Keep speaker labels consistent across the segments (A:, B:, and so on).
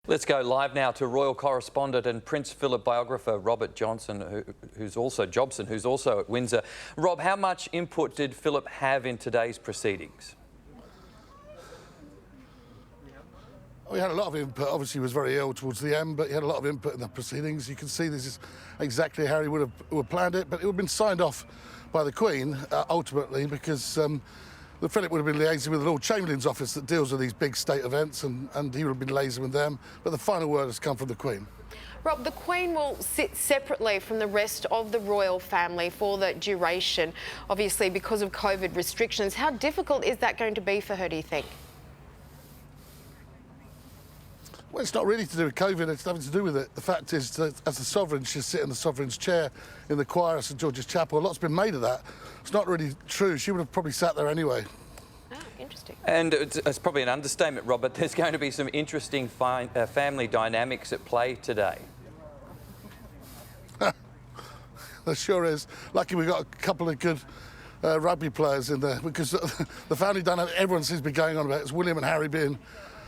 A: Let's go live now to royal correspondent and Prince Philip biographer Robert who's also at Windsor. Rob, how much input did Philip have in today's proceedings?
B: We had a lot of input. Obviously, he was very ill towards the end, but he had a lot of input in the proceedings. You can see this is exactly how he would have planned it, but it would have been signed off by the Queen ultimately, because Philip would have been liaising with the Lord Chamberlain's office that deals with these big state events, and he would have been liaising with them. But the final word has come from the Queen.
C: Rob, the Queen will sit separately from the rest of the royal family for the duration, obviously because of COVID restrictions. How difficult is that going to be for her, do you think?
B: Well, it's not really to do with COVID, it's nothing to do with it. The fact is that as the Sovereign, she'll sit in the Sovereign's chair in the choir at St George's Chapel. A lot's been made of that. It's not really true. She would have probably sat there anyway.
C: Oh, interesting.
A: And it's probably an understatement, Rob, but there's going to be some interesting family dynamics at play today.
B: There sure is. Lucky we've got a couple of good rugby players in there, because the family dynamic everyone seems to be going on about is William and Harry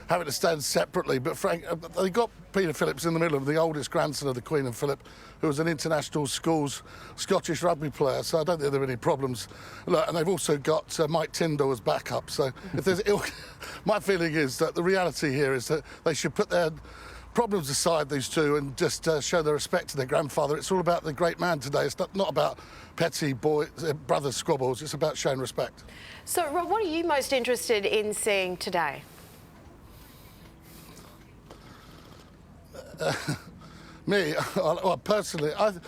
B: having to stand separately. But Frank, they got Peter Phillips in the middle of the oldest grandson of the Queen and Philip, who was an international schools Scottish rugby player, so I don't think there are any problems. Look, and they've also got Mike Tyndall as backup, so if there's my feeling is that the reality here is that they should put their problems aside, these two, and just show their respect to their grandfather. It's all about the great man today. It's not about petty brother squabbles. It's about showing respect.
C: So, Rob, what are you most interested in seeing today?
B: Me, well, personally, I'm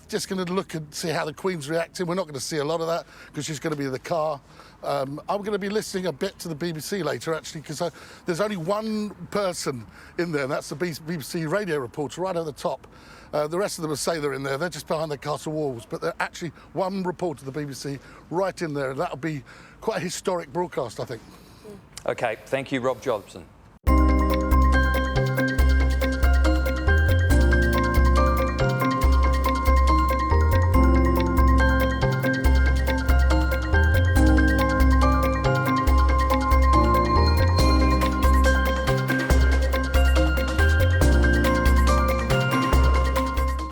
B: just going to look and see how the Queen's reacting. We're not going to see a lot of that because she's going to be in the car. I'm going to be listening a bit to the BBC later, actually, because there's only one person in there, and that's the BBC radio reporter right at the top. The rest of them will say they're in there. They're just behind the castle walls, but they're actually one reporter of the BBC right in there, and that'll be quite a historic broadcast, I think.
A: OK, thank you, Rob Jobson.